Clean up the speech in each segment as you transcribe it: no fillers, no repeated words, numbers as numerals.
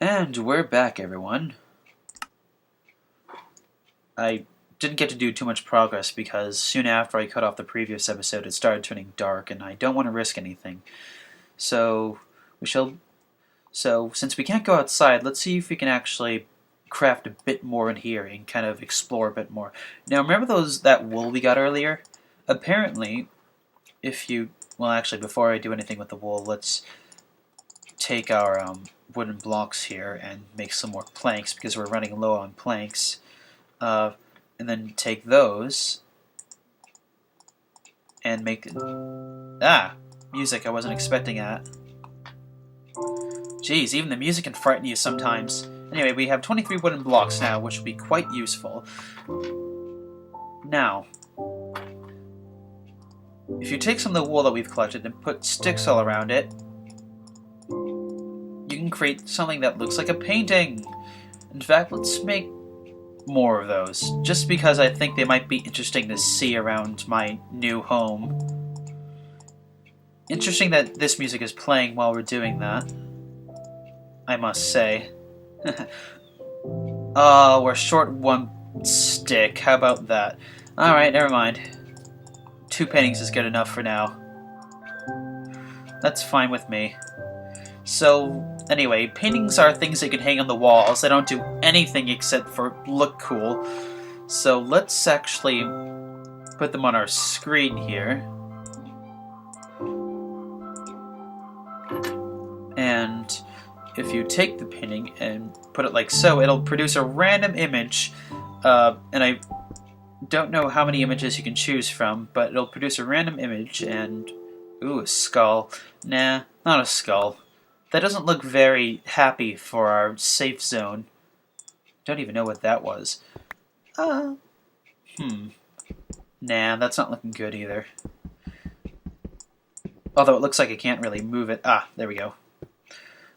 And we're back, everyone. I didn't get to do too much progress because soon after I cut off the previous episode, it started turning dark, and I don't want to risk anything. So since we can't go outside, let's see if we can actually craft a bit more in here and kind of explore a bit more. Now, remember that wool we got earlier? Apparently, actually, before I do anything with the wool, let's take our wooden blocks here and make some more planks because we're running low on planks. And then take those and make... music, I wasn't expecting that. Jeez, even the music can frighten you sometimes. Anyway, we have 23 wooden blocks now, which will be quite useful. Now, if you take some of the wool that we've collected and put sticks all around it, you can create something that looks like a painting. In fact, let's make more of those, just because I think they might be interesting to see around my new home. Interesting that this music is playing while we're doing that, I must say. Oh, we're short one stick. How about that? Alright, never mind. 2 paintings is good enough for now. That's fine with me. So, anyway, paintings are things that you can hang on the walls. They don't do anything except for look cool. So let's actually put them on our screen here. And if you take the painting and put it like so, it'll produce a random image. And I don't know how many images you can choose from, but it'll produce a random image and... Ooh, a skull. Nah, not a skull. That doesn't look very happy for our safe zone. Don't even know what that was. Nah, that's not looking good either. Although it looks like I can't really move it. Ah, there we go.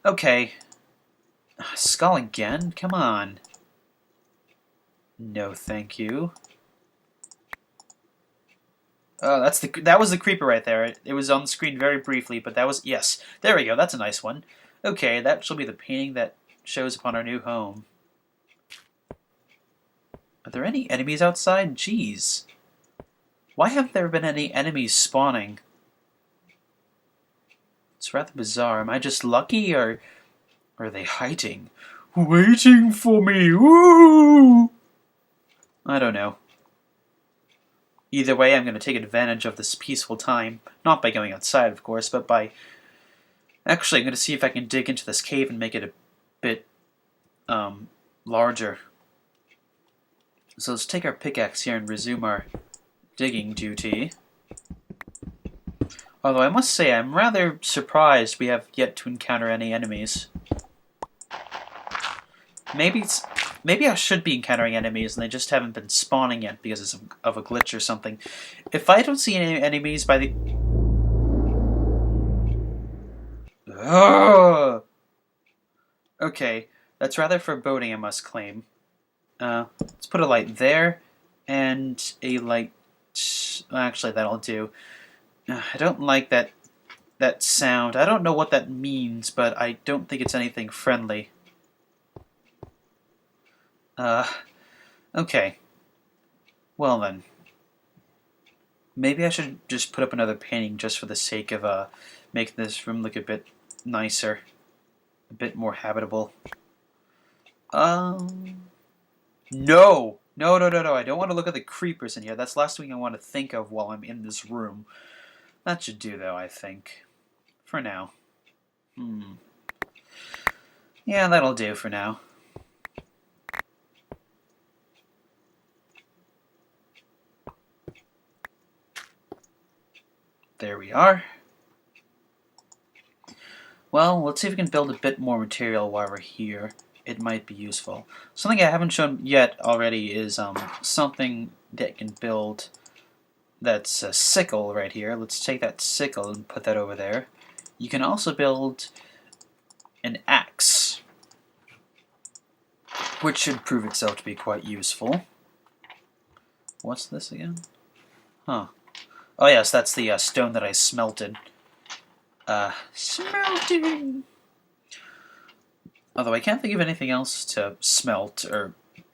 Okay. Skull again? Come on. No, thank you. Oh, that was the creeper right there. It was on the screen very briefly, but that was... Yes, there we go. That's a nice one. Okay, that shall be the painting that shows upon our new home. Are there any enemies outside? Jeez. Why haven't there been any enemies spawning? It's rather bizarre. Am I just lucky, or are they hiding? Waiting for me! Woo! I don't know. Either way, I'm going to take advantage of this peaceful time. Not by going outside, of course, but by... Actually, I'm going to see if I can dig into this cave and make it a bit, larger. So let's take our pickaxe here and resume our digging duty. Although I must say, I'm rather surprised we have yet to encounter any enemies. Maybe I should be encountering enemies and they just haven't been spawning yet because of a glitch or something. If I don't see any enemies by the... Ugh! Okay, that's rather foreboding, I must claim. Let's put a light there, and a light... Actually, that'll do. I don't like that sound. I don't know what that means, but I don't think it's anything friendly. Okay. Well then. Maybe I should just put up another painting just for the sake of, making this room look a bit nicer. A bit more habitable. No! No, no, no, no. I don't want to look at the creepers in here. That's the last thing I want to think of while I'm in this room. That should do, though, I think. For now. Yeah, that'll do for now. There we are. Well, let's see if we can build a bit more material while we're here. It might be useful. Something I haven't shown yet already is something that can build that's a sickle right here. Let's take that sickle and put that over there. You can also build an axe, which should prove itself to be quite useful. What's this again? Huh. Oh yes, that's the stone that I smelted. Smelting! Although I can't think of anything else to smelt or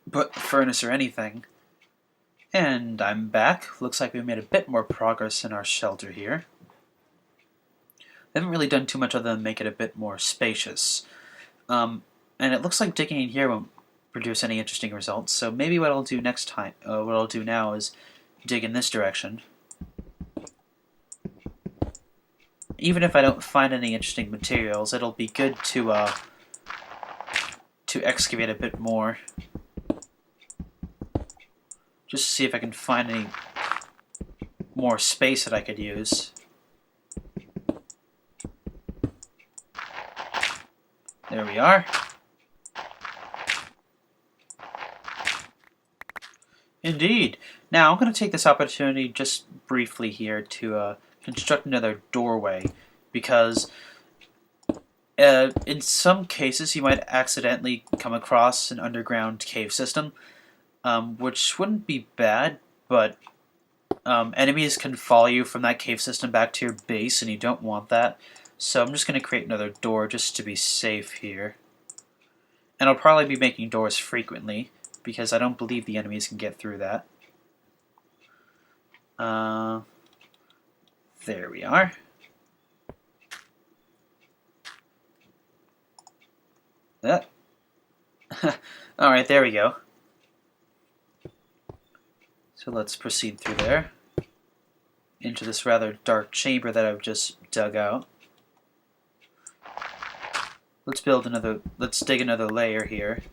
put furnace or anything. And I'm back. Looks like we've made a bit more progress in our shelter here. I haven't really done too much other than make it a bit more spacious. And it looks like digging in here won't produce any interesting results, so maybe what I'll do next time, what I'll do now is dig in this direction. Even if I don't find any interesting materials, it'll be good to excavate a bit more. Just to see if I can find any more space that I could use. There we are. Indeed. Now I'm going to take this opportunity just briefly here to construct another doorway, because in some cases you might accidentally come across an underground cave system. Which wouldn't be bad, but enemies can follow you from that cave system back to your base, and you don't want that. So I'm just going to create another door just to be safe here. And I'll probably be making doors frequently, because I don't believe the enemies can get through that. There we are. Alright, there we go. So let's proceed through there, into this rather dark chamber that I've just dug out. Let's dig another layer here.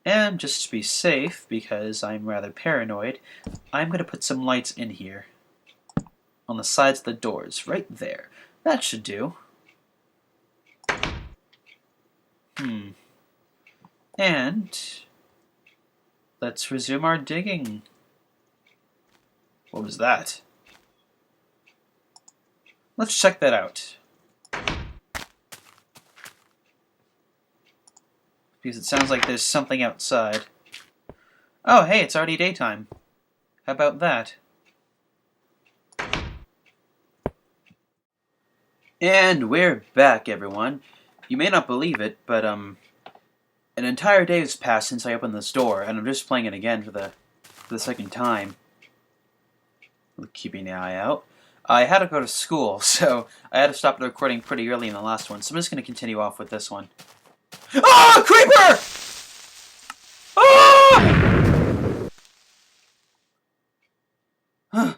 And just to be safe, because I'm rather paranoid, I'm going to put some lights in here. On the sides of the doors, right there. That should do. And let's resume our digging. What was that? Let's check that out. Because it sounds like there's something outside. Oh, hey, it's already daytime. How about that? And we're back, everyone. You may not believe it, but an entire day has passed since I opened this door, and I'm just playing it again for the second time. Keeping an eye out. I had to go to school, so I had to stop the recording pretty early in the last one, so I'm just going to continue off with this one. Ah! Creeper! Ah! Huh.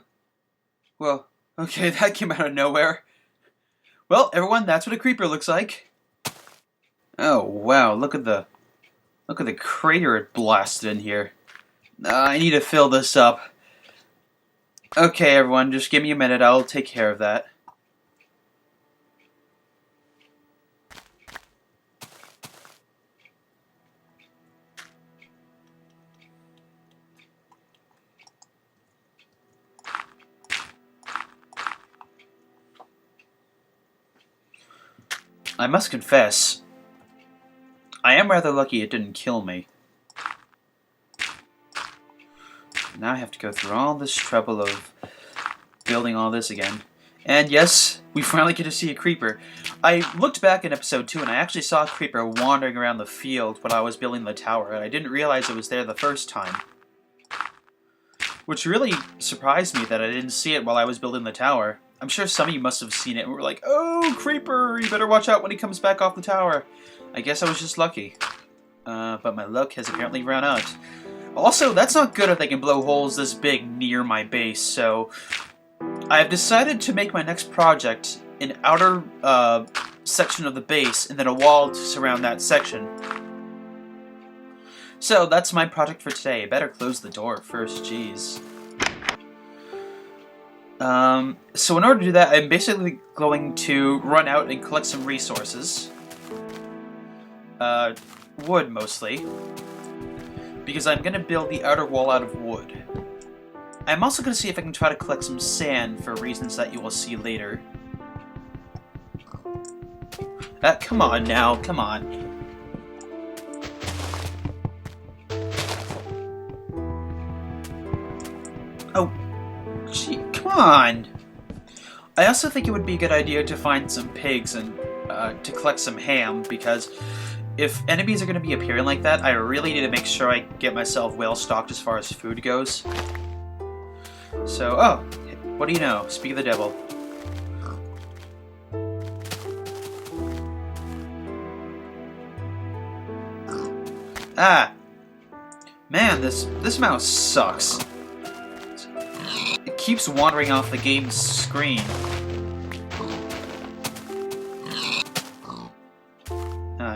Well, okay, that came out of nowhere. Well, everyone, that's what a creeper looks like. Oh wow! Look at the crater it blasted in here. I need to fill this up. Okay, everyone, just give me a minute. I'll take care of that. I must confess, I am rather lucky it didn't kill me. Now I have to go through all this trouble of building all this again. And yes, we finally get to see a creeper. I looked back in episode 2 and I actually saw a creeper wandering around the field when I was building the tower, and I didn't realize it was there the first time. Which really surprised me that I didn't see it while I was building the tower. I'm sure some of you must have seen it and were like, "Oh, creeper, you better watch out when he comes back off the tower." I guess I was just lucky. But my luck has apparently run out. Also, that's not good if they can blow holes this big near my base, so I have decided to make my next project an outer section of the base and then a wall to surround that section. So that's my project for today. I better close the door first, jeez. So in order to do that, I'm basically going to run out and collect some resources. Wood, mostly. Because I'm going to build the outer wall out of wood. I'm also going to see if I can try to collect some sand for reasons that you will see later. Come on now, come on. Oh, gee, come on! I also think it would be a good idea to find some pigs and to collect some ham, because if enemies are going to be appearing like that, I really need to make sure I get myself well stocked as far as food goes. So, oh, what do you know? Speak of the devil. Ah! Man, this mouse sucks. It keeps wandering off the game's screen.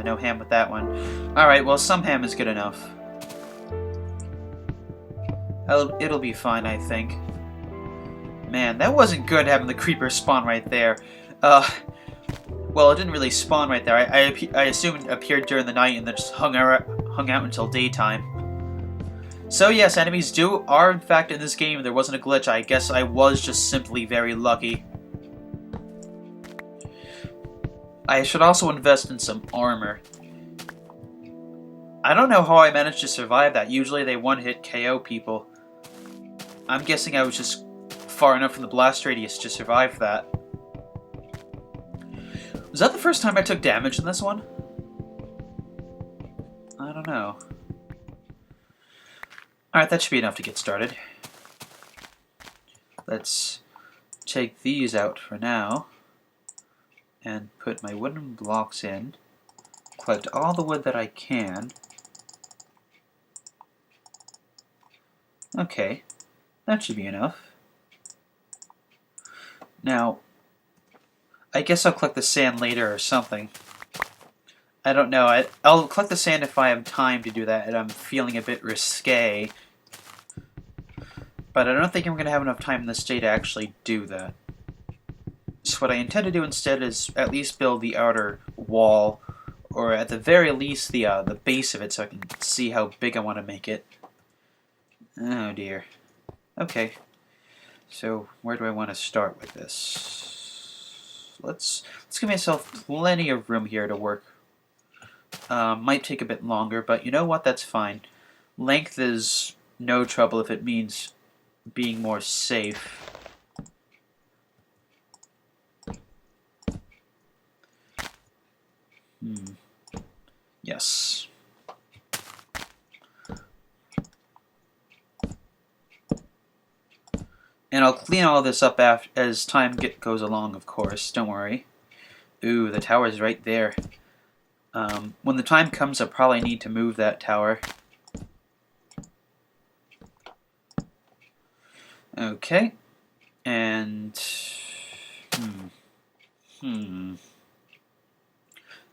No ham with that one. Alright, well, some ham is good enough. It'll be fine, I think. Man, that wasn't good having the creeper spawn right there. Well, it didn't really spawn right there. I assume it appeared during the night and then just hung out until daytime. So yes, enemies are in fact in this game. There wasn't a glitch. I guess I was just simply very lucky. I should also invest in some armor. I don't know how I managed to survive that. Usually they one-hit KO people. I'm guessing I was just far enough from the blast radius to survive that. Was that the first time I took damage in this one? I don't know. Alright, that should be enough to get started. Let's take these out for now and put my wooden blocks in. Collect all the wood that I can. Okay, that should be enough. Now, I guess I'll collect the sand later or something. I don't know. I'll collect the sand if I have time to do that, and I'm feeling a bit risque. But I don't think I'm going to have enough time in this day to actually do that. So what I intend to do instead is at least build the outer wall, or at the very least the base of it, so I can see how big I want to make it. Oh dear. Okay. So where do I want to start with this? Let's give myself plenty of room here to work. Might take a bit longer, but you know what? That's fine. Length is no trouble if it means being more safe. Yes. And I'll clean all this up as time goes along, of course. Don't worry. Ooh, the tower's right there. When the time comes, I'll probably need to move that tower. Okay. And...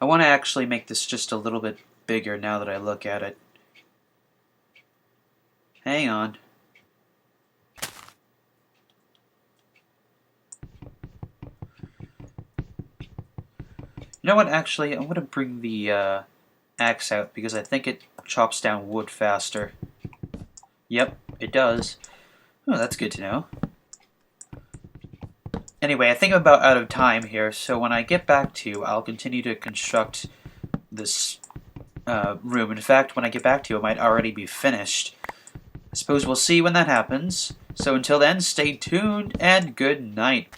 I want to actually make this just a little bit bigger now that I look at it. Hang on. You know what, actually, I'm going to bring the axe out because I think it chops down wood faster. Yep, it does. Oh, that's good to know. Anyway, I think I'm about out of time here, so when I get back to you, I'll continue to construct this room. In fact, when I get back to you, it might already be finished. I suppose we'll see when that happens. So until then, stay tuned and good night.